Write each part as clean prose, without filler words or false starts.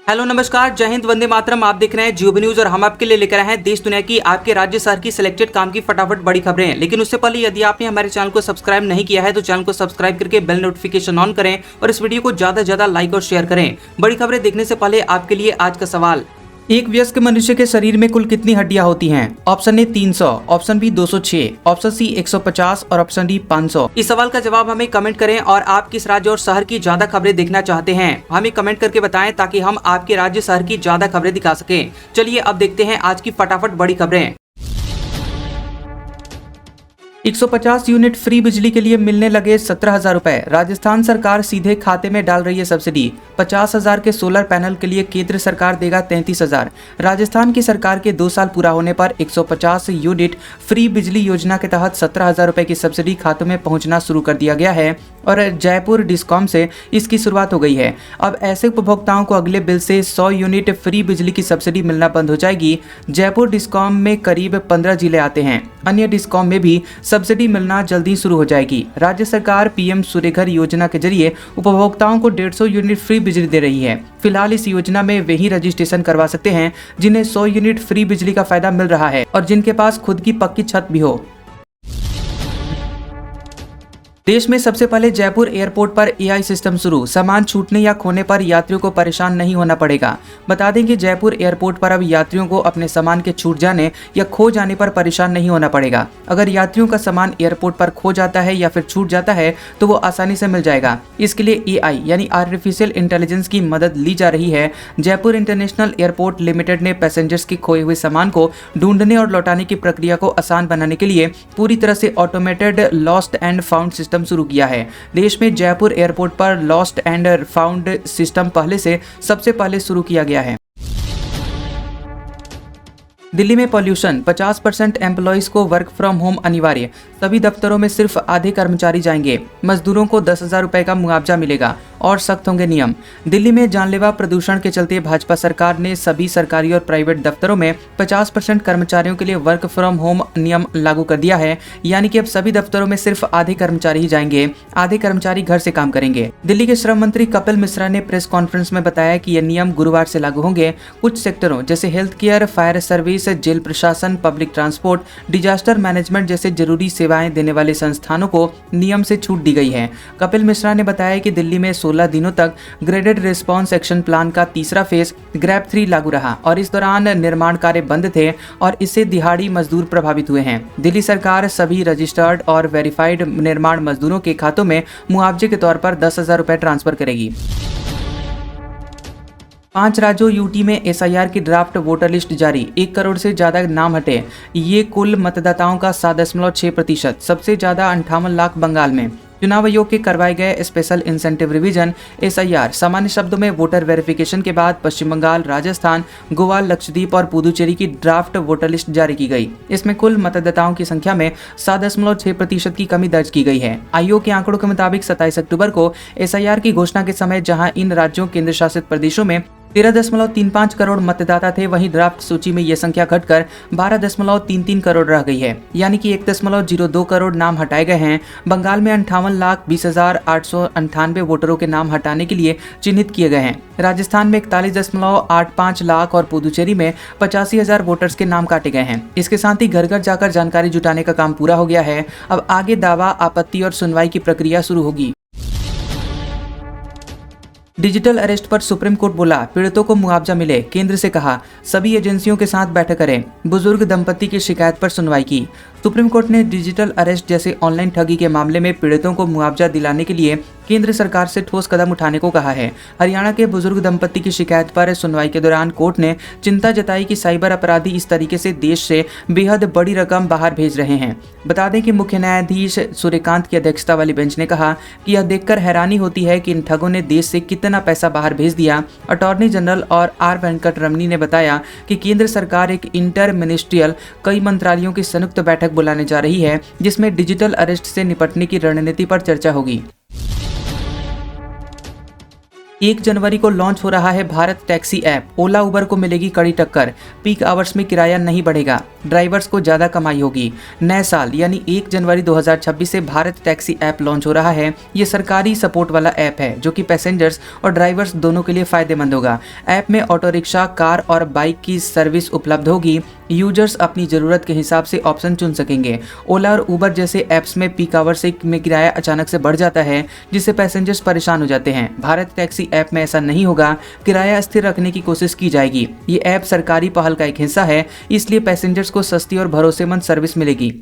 Hello नमस्कार, जय हिंद, वंदे मातरम। आप देख रहे हैं जियो न्यूज और हम आपके लिए लेकर आए हैं देश दुनिया की आपके राज्य शहर की सिलेक्टेड काम की फटाफट बड़ी खबरें। लेकिन उससे पहले यदि आपने हमारे चैनल को सब्सक्राइब नहीं किया है तो चैनल को सब्सक्राइब करके बेल नोटिफिकेशन ऑन करें और इस वीडियो को ज्यादा से ज्यादा लाइक और शेयर करें। बड़ी खबरें देखने से पहले आपके लिए आज का सवाल, एक वयस्क मनुष्य के शरीर में कुल कितनी हड्डियां होती हैं? Option A 300, option B 206, option C 150 और ऑप्शन डी 500। इस सवाल का जवाब हमें कमेंट करें और आप किस राज्य और शहर की ज्यादा खबरें देखना चाहते हैं हमें कमेंट करके बताएं ताकि हम आपके राज्य शहर की ज्यादा खबरें दिखा सकें। चलिए अब देखते हैं आज की फटाफट बड़ी खबरें। 150 यूनिट फ्री बिजली के लिए मिलने लगे 17,000 रुपए। राजस्थान सरकार सीधे खाते में डाल रही है सब्सिडी। 50,000 के सोलर पैनल के लिए केंद्र सरकार देगा 33,000। राजस्थान की सरकार के 2 साल पूरा होने पर 150 यूनिट फ्री बिजली योजना के तहत 17,000 रुपए की सब्सिडी खातों में पहुंचना शुरू कर दिया गया है और जयपुर डिस्कॉम से इसकी शुरुआत हो गई है। अब ऐसे उपभोक्ताओं को अगले बिल से 100 यूनिट फ्री बिजली की सब्सिडी मिलना बंद हो जाएगी। जयपुर डिस्कॉम में करीब 15 जिले आते हैं। अन्य डिस्कॉम में भी सब्सिडी मिलना जल्दी शुरू हो जाएगी। राज्य सरकार पीएम सूर्यघर योजना के जरिए उपभोक्ताओं को 150 यूनिट फ्री बिजली दे रही है। फिलहाल इस योजना में वे ही रजिस्ट्रेशन करवा सकते हैं जिन्हें 100 यूनिट फ्री बिजली का फायदा मिल रहा है और जिनके पास खुद की पक्की छत भी हो। देश में सबसे पहले जयपुर एयरपोर्ट पर एआई सिस्टम शुरू। सामान छूटने या खोने पर यात्रियों को परेशान नहीं होना पड़ेगा। बता दें कि जयपुर एयरपोर्ट पर अब यात्रियों को अपने सामान के छूट जाने या खो जाने पर परेशान नहीं होना पड़ेगा। अगर यात्रियों का सामान एयरपोर्ट पर खो जाता है या फिर छूट जाता है तो वो आसानी से मिल जाएगा। इसके लिए एआई यानी आर्टिफिशियल इंटेलिजेंस की मदद ली जा रही है। जयपुर इंटरनेशनल एयरपोर्ट लिमिटेड ने पैसेंजर्स के खोए हुए सामान को ढूंढने और लौटाने की प्रक्रिया को आसान बनाने के लिए पूरी तरह से automated lost and found system शुरू किया है। देश में जयपुर एयरपोर्ट पर लॉस्ट एंड फाउंड सिस्टम पहले से सबसे पहले शुरू किया गया है। दिल्ली में पॉल्यूशन, 50% एम्प्लॉइज को वर्क फ्रॉम होम अनिवार्य। सभी दफ्तरों में सिर्फ आधे कर्मचारी जाएंगे। मजदूरों को 10,000 रुपए का मुआवजा मिलेगा और सख्त होंगे नियम। दिल्ली में जानलेवा प्रदूषण के चलते भाजपा सरकार ने सभी सरकारी और प्राइवेट दफ्तरों में 50% कर्मचारियों के लिए वर्क फ्रॉम होम नियम लागू कर दिया है। यानी कि अब सभी दफ्तरों में सिर्फ आधे कर्मचारी ही जाएंगे, आधे कर्मचारी घर से काम करेंगे। दिल्ली के श्रम मंत्री कपिल मिश्रा ने प्रेस कॉन्फ्रेंस में बताया कि यह नियम गुरुवार से लागू होंगे। कुछ सेक्टरों जैसे हेल्थ केयर, फायर सर्विस, जेल प्रशासन, पब्लिक ट्रांसपोर्ट, डिजास्टर मैनेजमेंट जैसे जरूरी सेवाएं देने वाले संस्थानों को नियम से छूट दी गई है। कपिल मिश्रा ने बताया कि दिल्ली में 16 दिनों तक ग्रेडेड रिस्पांस एक्शन प्लान का तीसरा फेज ग्रैब 3 लागू रहा और इस दौरान निर्माण कार्य बंद थे और इससे दिहाड़ी मजदूर प्रभावित हुए हैं। दिल्ली सरकार सभी रजिस्टर्ड और वेरीफाइड निर्माण मजदूरों के खातों में मुआवजे के तौर पर 10,000 रुपए ट्रांसफर करेगी। 5 राज्यों यूटी में एसआईआर की ड्राफ्ट वोटर लिस्ट जारी। 1 करोड़ से ज्यादा नाम हटे। ये कुल मतदाताओं का 7.6%। सबसे ज्यादा 58 लाख बंगाल में। चुनाव आयोग के करवाए गए स्पेशल इंसेंटिव रिवीजन एसआईआर सामान्य शब्दों में वोटर वेरिफिकेशन के बाद पश्चिम बंगाल, राजस्थान, गोवा, लक्षद्वीप और पुदुचेरी की ड्राफ्ट वोटर लिस्ट जारी की गई। इसमें कुल मतदाताओं की संख्या में 7.6% की कमी दर्ज की गई है। आयोग के आंकड़ों के मुताबिक 27 अक्टूबर को एसआईआर की घोषणा के समय जहां इन राज्यों केंद्र शासित प्रदेशों में 13.35 करोड़ मतदाता थे, वहीं ड्राफ्ट सूची में यह संख्या घटकर 12.33 करोड़ रह गई है। यानी कि 1.02 करोड़ नाम हटाए गए हैं। बंगाल में 58,20,898 वोटरों के नाम हटाने के लिए चिन्हित किए गए हैं। राजस्थान में 41.85 लाख और पुदुचेरी में 85,000 वोटर्स के नाम काटे गए हैं। इसके साथ ही घर घर जाकर जानकारी जुटाने का काम पूरा हो गया है। अब आगे दावा, आपत्ति और सुनवाई की प्रक्रिया शुरू होगी। डिजिटल अरेस्ट पर सुप्रीम कोर्ट बोला, पीड़ितों को मुआवजा मिले। केंद्र से कहा सभी एजेंसियों के साथ बैठक करें। बुजुर्ग दंपति की शिकायत पर सुनवाई की। सुप्रीम कोर्ट ने डिजिटल अरेस्ट जैसे ऑनलाइन ठगी के मामले में पीड़ितों को मुआवजा दिलाने के लिए केंद्र सरकार से ठोस कदम उठाने को कहा है। हरियाणा के बुजुर्ग दंपति की शिकायत पर सुनवाई के दौरान कोर्ट ने चिंता जताई कि साइबर अपराधी इस तरीके से देश से बेहद बड़ी रकम बाहर भेज रहे हैं। बता दें कि मुख्य न्यायाधीश सूर्यकांत की अध्यक्षता वाली बेंच ने कहा कि यह देखकर हैरानी होती है कि इन ठगों ने देश से कितना पैसा बाहर भेज दिया। अटॉर्नी जनरल और आर वेंकट रमनी ने बताया कि केंद्र सरकार एक इंटर मिनिस्ट्रियल कई मंत्रालयों की संयुक्त बैठक बुलाने जा रही है जिसमें डिजिटल अरेस्ट से निपटने की रणनीति पर चर्चा होगी। 1 जनवरी को लॉन्च हो रहा है भारत टैक्सी ऐप। ओला उबर को मिलेगी कड़ी टक्कर। पीक आवर्स में किराया नहीं बढ़ेगा, ड्राइवर्स को ज़्यादा कमाई होगी। नए साल यानी 1 जनवरी 2026 से भारत टैक्सी ऐप लॉन्च हो रहा है। ये सरकारी सपोर्ट वाला ऐप है जो कि पैसेंजर्स और ड्राइवर्स दोनों के लिए फ़ायदेमंद होगा। ऐप में ऑटो रिक्शा, कार और बाइक की सर्विस उपलब्ध होगी। यूजर्स अपनी ज़रूरत के हिसाब से ऑप्शन चुन सकेंगे। ओला और उबर जैसे ऐप्स में पीक आवर्स में किराया अचानक से बढ़ जाता है, जिससे पैसेंजर्स परेशान हो जाते हैं। भारत टैक्सी ऐप में ऐसा नहीं होगा, किराया स्थिर रखने की कोशिश की जाएगी। ये ऐप सरकारी पहल का एक हिस्सा है, इसलिए पैसेंजर्स को सस्ती और भरोसेमंद सर्विस मिलेगी।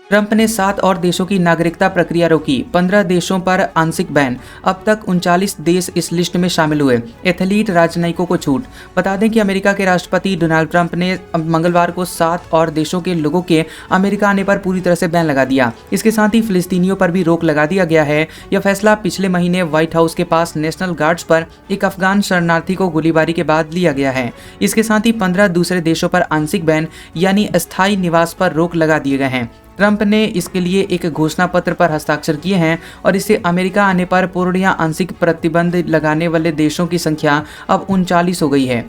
ट्रंप ने 7 और देशों की नागरिकता प्रक्रिया रोकी। 15 देशों पर आंशिक बैन। अब तक 39 देश इस लिस्ट में शामिल हुए। एथलीट, राजनयिकों को छूट। बता दें कि अमेरिका के राष्ट्रपति डोनाल्ड ट्रंप ने मंगलवार को 7 और देशों के लोगों के अमेरिका आने पर पूरी तरह से बैन लगा दिया। इसके साथ ही फिलिस्तीनियों पर भी रोक लगा दिया गया है। यह फैसला पिछले महीने व्हाइट हाउस के पास नेशनल गार्ड्स पर एक अफगान शरणार्थी को गोलीबारी के बाद लिया गया है। इसके साथ ही 15 दूसरे देशों पर आंशिक बैन यानी अस्थायी निवास पर रोक लगा दिए गए हैं। ट्रंप ने इसके लिए एक घोषणा पत्र पर हस्ताक्षर किए हैं और इससे अमेरिका आने पर पूर्ण या आंशिक प्रतिबंध लगाने वाले देशों की संख्या अब 39 हो गई है।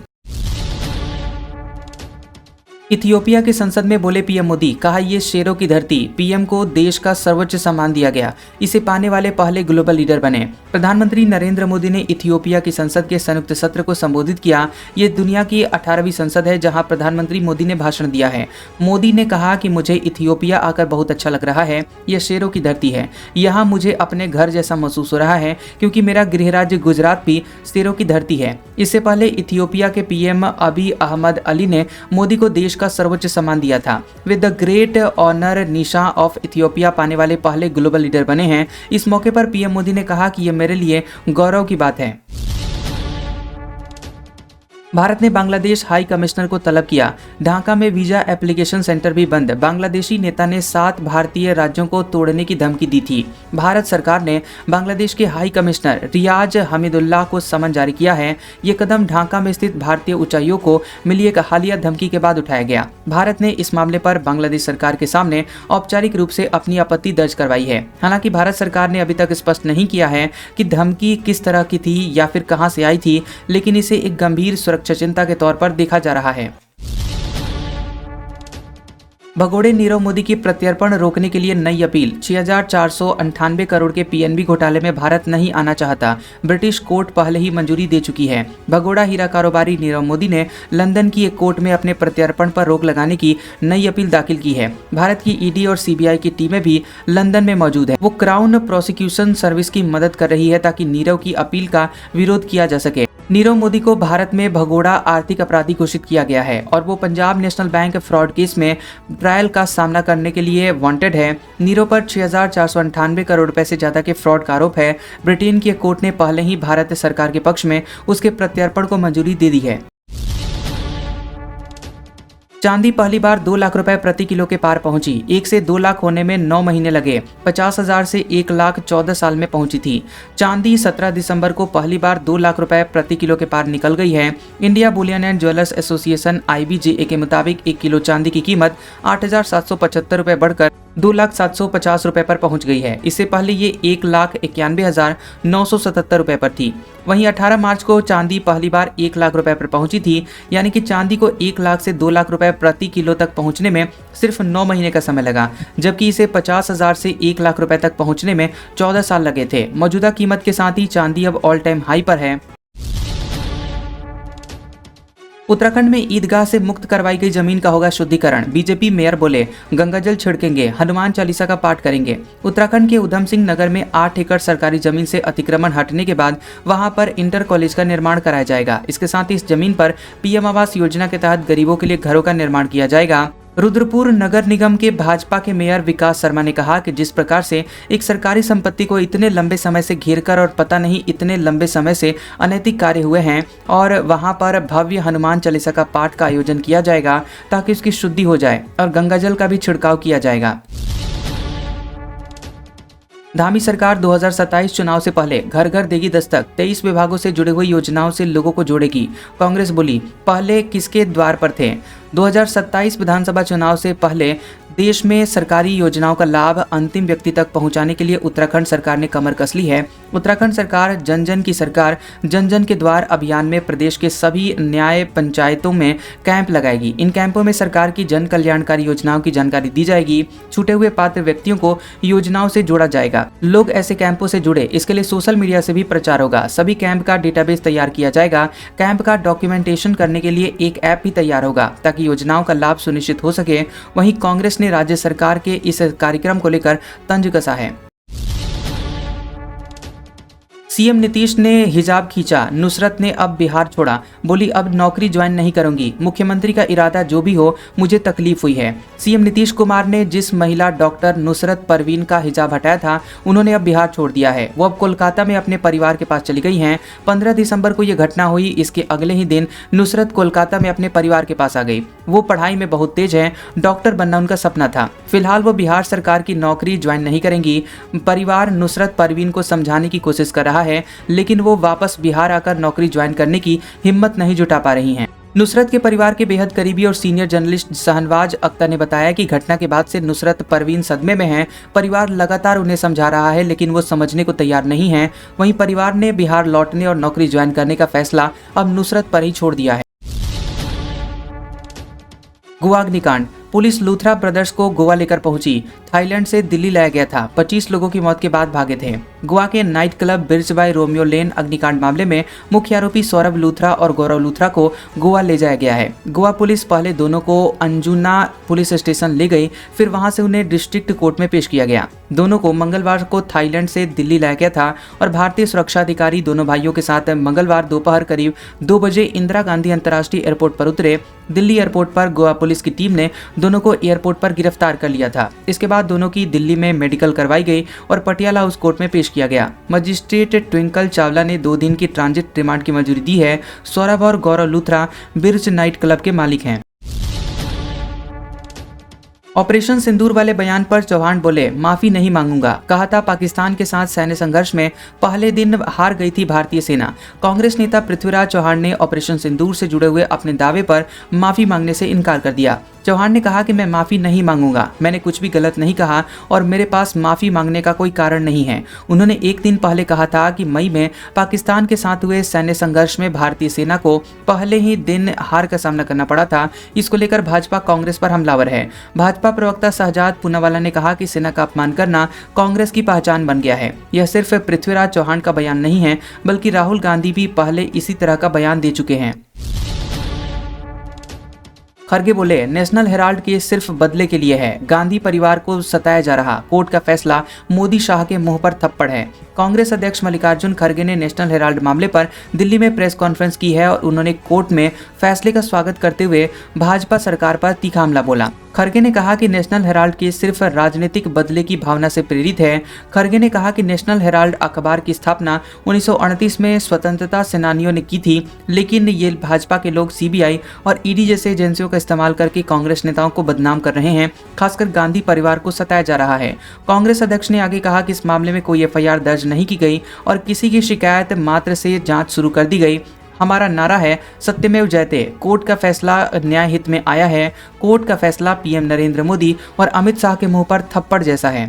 इथियोपिया की संसद में बोले पीएम मोदी, कहा ये शेरों की धरती। पीएम को देश का सर्वोच्च सम्मान दिया गया, इसे पाने वाले पहले ग्लोबल लीडर बने। प्रधानमंत्री नरेंद्र मोदी ने इथियोपिया की संसद के संयुक्त सत्र को संबोधित किया। ये दुनिया की 18वीं संसद है जहां प्रधानमंत्री मोदी ने भाषण दिया है। मोदी ने कहा कि मुझे इथियोपिया आकर बहुत अच्छा लग रहा है। यह शेरों की धरती है, यहाँ मुझे अपने घर जैसा महसूस हो रहा है क्योंकि मेरा गृह राज्य गुजरात भी शेरों की धरती है। इससे पहले इथियोपिया के पीएम अबी अहमद अली ने मोदी को देश का सर्वोच्च सम्मान दिया था। वे द ग्रेट ऑनर निशा ऑफ इथियोपिया पाने वाले पहले ग्लोबल लीडर बने हैं। इस मौके पर पीएम मोदी ने कहा कि यह मेरे लिए गौरव की बात है। भारत ने बांग्लादेश हाई कमिश्नर को तलब किया। ढाका में वीजा एप्लीकेशन सेंटर भी बंद। बांग्लादेशी नेता ने 7 भारतीय राज्यों को तोड़ने की धमकी दी थी। भारत सरकार ने बांग्लादेश के हाई कमिश्नर रियाज हमीदुल्लाह को समन जारी किया है। ये कदम ढाका में स्थित भारतीय उच्चायुक्त को मिली एक हालिया धमकी के बाद उठाया गया। भारत ने इस मामले पर बांग्लादेश सरकार के सामने औपचारिक रूप से अपनी आपत्ति दर्ज करवाई है। हालांकि भारत सरकार ने अभी तक स्पष्ट नहीं किया है कि धमकी किस तरह की थी या फिर कहां से आई थी, लेकिन इसे एक गंभीर सुरक्षा चिंता के तौर पर देखा जा रहा है। भगोड़े नीरव मोदी की प्रत्यर्पण रोकने के लिए नई अपील। 6,498 करोड़ के पीएनबी घोटाले में भारत नहीं आना चाहता। ब्रिटिश कोर्ट पहले ही मंजूरी दे चुकी है। भगोड़ा हीरा कारोबारी नीरव मोदी ने लंदन की एक कोर्ट में अपने प्रत्यर्पण पर रोक लगाने की नई अपील दाखिल की है। भारत की ईडी और सीबीआई की टीमें भी लंदन में मौजूद है। वो क्राउन प्रोसिक्यूशन सर्विस की मदद कर रही है ताकि नीरव की अपील का विरोध किया जा सके। नीरव मोदी को भारत में भगोड़ा आर्थिक अपराधी घोषित किया गया है और वो Punjab national bank fraud case में ट्रायल का सामना करने के लिए वांटेड है। नीरव पर 6,498 करोड़ रुपए से ज्यादा के फ्रॉड का आरोप है। ब्रिटेन की कोर्ट ने पहले ही भारत सरकार के पक्ष में उसके प्रत्यर्पण को मंजूरी दे दी है। चांदी पहली बार 2 लाख रुपए प्रति किलो के पार पहुंची। 1 से 2 लाख होने में 9 महीने लगे। 50,000 से 1 लाख 14 साल में पहुंची थी। चांदी 17 दिसंबर को पहली बार 2 लाख रुपए प्रति किलो के पार निकल गई है। India Boolean and jewellers association IBJA के मुताबिक 1 किलो चांदी की कीमत 8,775 रुपए बढ़कर 2,750 रुपए पर पहुंच गई है। इससे पहले ये 1,91,977 रुपए पर थी। वहीं 18 मार्च को चांदी पहली बार 1 लाख रुपए पर पहुंची थी। यानी कि चांदी को 1 लाख से 2 लाख रुपए प्रति किलो तक पहुंचने में सिर्फ 9 महीने का समय लगा, जबकि इसे 50,000 से 1 लाख रुपए तक पहुंचने में 14 साल लगे थे। मौजूदा कीमत के साथ ही चांदी अब ऑल टाइम हाई पर है। उत्तराखंड में ईदगाह से मुक्त करवाई गई जमीन का होगा शुद्धिकरण। बीजेपी मेयर बोले, गंगाजल छिड़केंगे, हनुमान चालीसा का पाठ करेंगे। उत्तराखंड के उधम सिंह नगर में 8 एकड़ सरकारी जमीन से अतिक्रमण हटने के बाद वहां पर इंटर कॉलेज का निर्माण कराया जाएगा। इसके साथ ही इस जमीन पर पीएम आवास योजना के तहत गरीबों के लिए घरों का निर्माण किया जाएगा। रुद्रपुर नगर निगम के भाजपा के मेयर विकास शर्मा ने कहा कि जिस प्रकार से एक सरकारी संपत्ति को इतने लंबे समय से घेरकर और पता नहीं इतने लंबे समय से अनैतिक कार्य हुए हैं और वहां पर भव्य हनुमान चालीसा का पाठ का आयोजन किया जाएगा ताकि उसकी शुद्धि हो जाए और गंगाजल का भी छिड़काव किया जाएगा। धामी सरकार 2027 चुनाव से पहले घर घर देगी दस्तक। 23 विभागों से जुड़े हुई योजनाओं से लोगों को जोड़ेगी। कांग्रेस बोली, पहले किसके द्वार पर थे। 2027 विधानसभा चुनाव से पहले देश में सरकारी योजनाओं का लाभ अंतिम व्यक्ति तक पहुंचाने के लिए उत्तराखंड सरकार ने कमर कस ली है। उत्तराखंड सरकार जन जन की सरकार जन जन के द्वार अभियान में प्रदेश के सभी न्याय पंचायतों में कैंप लगाएगी। इन कैंपों में सरकार की जन कल्याणकारी योजनाओं की जानकारी दी जाएगी। छूटे हुए पात्र व्यक्तियों को योजनाओं से जोड़ा जाएगा। लोग ऐसे कैंपों से जुड़े, इसके लिए सोशल मीडिया से भी प्रचार होगा। सभी कैंप का डेटाबेस तैयार किया जाएगा। कैंप का डॉक्यूमेंटेशन करने के लिए एक ऐप भी तैयार होगा ताकि योजनाओं का लाभ सुनिश्चित हो सके। वहीं कांग्रेस ने राज्य सरकार के इस कार्यक्रम को लेकर तंज कसा है। सीएम नीतीश ने हिजाब खींचा, नुसरत ने अब बिहार छोड़ा, बोली अब नौकरी ज्वाइन नहीं करूंगी। मुख्यमंत्री का इरादा जो भी हो, मुझे तकलीफ हुई है। सीएम नीतीश कुमार ने जिस महिला डॉक्टर नुसरत परवीन का हिजाब हटाया था, उन्होंने अब बिहार छोड़ दिया है। वो अब कोलकाता में अपने परिवार के पास चली गई हैं। 15 दिसंबर को यह घटना हुई। इसके अगले ही दिन नुसरत कोलकाता में अपने परिवार के पास आ गई। वो पढ़ाई में बहुत तेज है, डॉक्टर बनना उनका सपना था। फिलहाल वो बिहार सरकार की नौकरी ज्वाइन नहीं करेंगी। परिवार नुसरत परवीन को समझाने की कोशिश कर रहा है, लेकिन वो वापस बिहार आकर नौकरी ज्वाइन करने की हिम्मत नहीं जुटा पा रही हैं। नुसरत के परिवार के बेहद करीबी और सीनियर जर्नलिस्ट शहनवाज अख्तर ने बताया कि घटना के बाद से नुसरत परवीन सदमे में हैं। परिवार लगातार उन्हें समझा रहा है, लेकिन वो समझने को तैयार नहीं है। वहीं परिवार ने बिहार लौटने और नौकरी ज्वाइन करने का फैसला अब नुसरत पर ही छोड़ दिया है। गोवा अग्निकांड, पुलिस लूथरा ब्रदर्स को गोवा लेकर पहुंची। थाईलैंड से दिल्ली लाया गया था। 25 लोगों की मौत के बाद भागे थे। गोवा के night club Birch by Romeo Lane अग्निकांड मामले में मुख्य आरोपी सौरभ लूथरा और गौरव लूथरा को गोवा ले जाया गया है। गोवा पुलिस पहले दोनों को अंजुना पुलिस स्टेशन ले गई, फिर वहां से उन्हें डिस्ट्रिक्ट कोर्ट में पेश किया गया। दोनों को मंगलवार को थाईलैंड से दिल्ली लाया गया था और भारतीय सुरक्षा अधिकारी दोनों भाइयों के साथ मंगलवार दोपहर करीब 2 बजे इंदिरा गांधी अंतर्राष्ट्रीय एयरपोर्ट पर उतरे। दिल्ली एयरपोर्ट पर गोवा पुलिस की टीम ने दोनों को एयरपोर्ट पर गिरफ्तार कर लिया था। इसके बाद दोनों की दिल्ली में मेडिकल करवाई गई और पटियाला हाउस कोर्ट में पेश किया गया। मजिस्ट्रेट ट्विंकल चावला ने 2 दिन की ट्रांजिट रिमांड की मंजूरी दी है। सौरभ और गौरव लूथरा बिर्च नाइट क्लब के मालिक हैं। ऑपरेशन सिंदूर वाले बयान पर चौहान बोले, माफी नहीं मांगूंगा। कहा था पाकिस्तान के साथ सैन्य संघर्ष में पहले दिन हार गई थी भारतीय सेना। कांग्रेस नेता पृथ्वीराज चौहान ने ऑपरेशन सिंदूर से जुड़े हुए अपने दावे पर माफी मांगने से इनकार कर दिया। चौहान ने कहा कि मैं माफी नहीं मांगूंगा, मैंने कुछ भी गलत नहीं कहा और मेरे पास माफी मांगने का कोई कारण नहीं है। उन्होंने एक दिन पहले कहा था कि मई में पाकिस्तान के साथ हुए सैन्य संघर्ष में भारतीय सेना को पहले ही दिन हार का सामना करना पड़ा था। इसको लेकर भाजपा कांग्रेस पर हमलावर है। भाजपा प्रवक्ता शहजाद पूनावाला ने कहा कि सेना का अपमान करना कांग्रेस की पहचान बन गया है। यह सिर्फ पृथ्वीराज चौहान का बयान नहीं है, बल्कि राहुल गांधी भी पहले इसी तरह का बयान दे चुके हैं। खरगे बोले, नेशनल हेराल्ड केस सिर्फ बदले के लिए है। गांधी परिवार को सताया जा रहा, कोर्ट का फैसला मोदी शाह के मुंह पर थप्पड़ है। कांग्रेस अध्यक्ष मल्लिकार्जुन खरगे ने नेशनल हेराल्ड मामले पर दिल्ली में प्रेस कॉन्फ्रेंस की है और उन्होंने कोर्ट में फैसले का स्वागत करते हुए भाजपा सरकार पर तीखा हमला बोला। खरगे ने कहा कि नेशनल हेराल्ड केस सिर्फ राजनीतिक बदले की भावना से प्रेरित है। खरगे ने कहा कि नेशनल हेराल्ड अखबार की स्थापना 1938 में स्वतंत्रता सेनानियों ने की थी, लेकिन ये भाजपा के लोग सीबीआई और ईडी जैसे एजेंसियों का इस्तेमाल करके कांग्रेस नेताओं को बदनाम कर रहे हैं। खासकर गांधी परिवार को सताया जा रहा है। कांग्रेस अध्यक्ष ने आगे कहा कि इस मामले में कोई एफआईआर दर्ज नहीं की गई और किसी की शिकायत मात्र से जांच शुरू कर दी गई। हमारा नारा है सत्यमेव जयते। कोर्ट का फैसला न्याय हित में आया है। कोर्ट का फैसला पीएम नरेंद्र मोदी और अमित शाह के मुंह पर थप्पड़ जैसा है।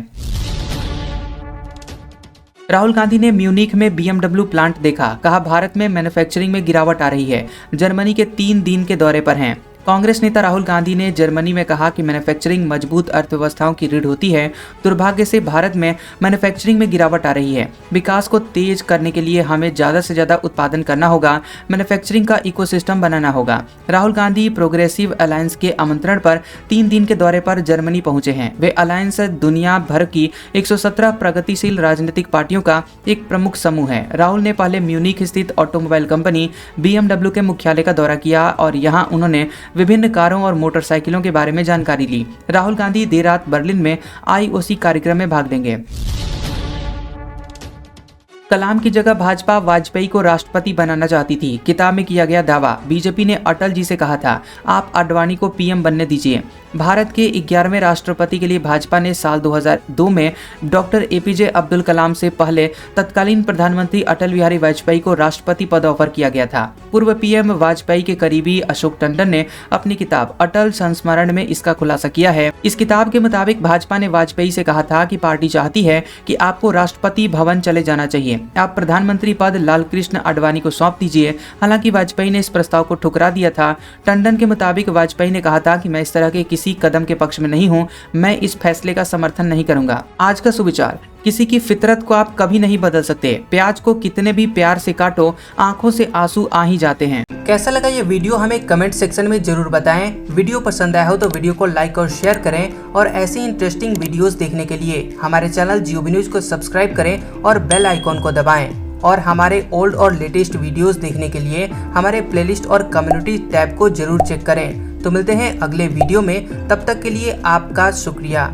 राहुल गांधी ने म्यूनिख में BMW प्लांट देखा। कहा भारत में मैन्युफैक्चरिंग में गिरावट आ रही है। जर्मनी के 3 दिन के दौरे पर हैं। कांग्रेस नेता राहुल गांधी ने जर्मनी में कहा कि मैन्युफैक्चरिंग मजबूत अर्थव्यवस्थाओं की रीढ़ होती है। दुर्भाग्य से भारत में मैन्युफैक्चरिंग में गिरावट आ रही है। विकास को तेज करने के लिए हमें ज़्यादा से ज़्यादा उत्पादन करना होगा। मैन्युफैक्चरिंग का इकोसिस्टम बनाना होगा। राहुल गांधी प्रोग्रेसिव अलायंस के आमंत्रण पर 3 दिन के दौरे पर जर्मनी पहुंचे हैं। वे अलायंस दुनिया भर की 117 प्रगतिशील राजनीतिक पार्टियों का एक प्रमुख समूह है। राहुल ने पहले म्यूनिख स्थित ऑटोमोबाइल कंपनी BMW के मुख्यालय का दौरा किया और यहां उन्होंने विभिन्न कारों और मोटरसाइकिलों के बारे में जानकारी ली। राहुल गांधी देर रात बर्लिन में IOC कार्यक्रम में भाग लेंगे। कलाम की जगह भाजपा वाजपेयी को राष्ट्रपति बनाना चाहती थी। किताब में किया गया दावा। बीजेपी ने अटल जी से कहा था, आप आडवाणी को पीएम बनने दीजिए। भारत के 11वें राष्ट्रपति के लिए भाजपा ने साल 2002 में डॉक्टर एपीजे अब्दुल कलाम से पहले तत्कालीन प्रधानमंत्री अटल बिहारी वाजपेयी को राष्ट्रपति पद ऑफर किया गया था। पूर्व पीएम वाजपेयी के करीबी अशोक टंडन ने अपनी किताब अटल संस्मरण में इसका खुलासा किया है। इस किताब के मुताबिक भाजपा ने वाजपेयी से कहा था कि पार्टी चाहती है कि आपको राष्ट्रपति भवन चले जाना चाहिए, आप प्रधानमंत्री पद लालकृष्ण आडवाणी को सौंप दीजिए। हालांकि वाजपेयी ने इस प्रस्ताव को ठुकरा दिया था। टंडन के मुताबिक वाजपेयी ने कहा था कि मैं इस तरह के किसी कदम के पक्ष में नहीं हूं, मैं इस फैसले का समर्थन नहीं करूंगा। आज का सुविचार, किसी की फितरत को आप कभी नहीं बदल सकते। प्याज को कितने भी प्यार से काटो, आंखों से आंसू आ ही जाते हैं। कैसा लगा ये वीडियो हमें कमेंट सेक्शन में जरूर बताएं। वीडियो पसंद आया हो तो वीडियो को लाइक और शेयर करें और ऐसी इंटरेस्टिंग वीडियोस देखने के लिए हमारे चैनल जियोबी न्यूज को सब्सक्राइब करें और बेल आइकॉन को दबाएं। और हमारे ओल्ड और लेटेस्ट वीडियोस देखने के लिए हमारे प्लेलिस्ट और कम्युनिटी टैब को जरूर चेक करें। तो मिलते हैं अगले वीडियो में, तब तक के लिए आपका शुक्रिया।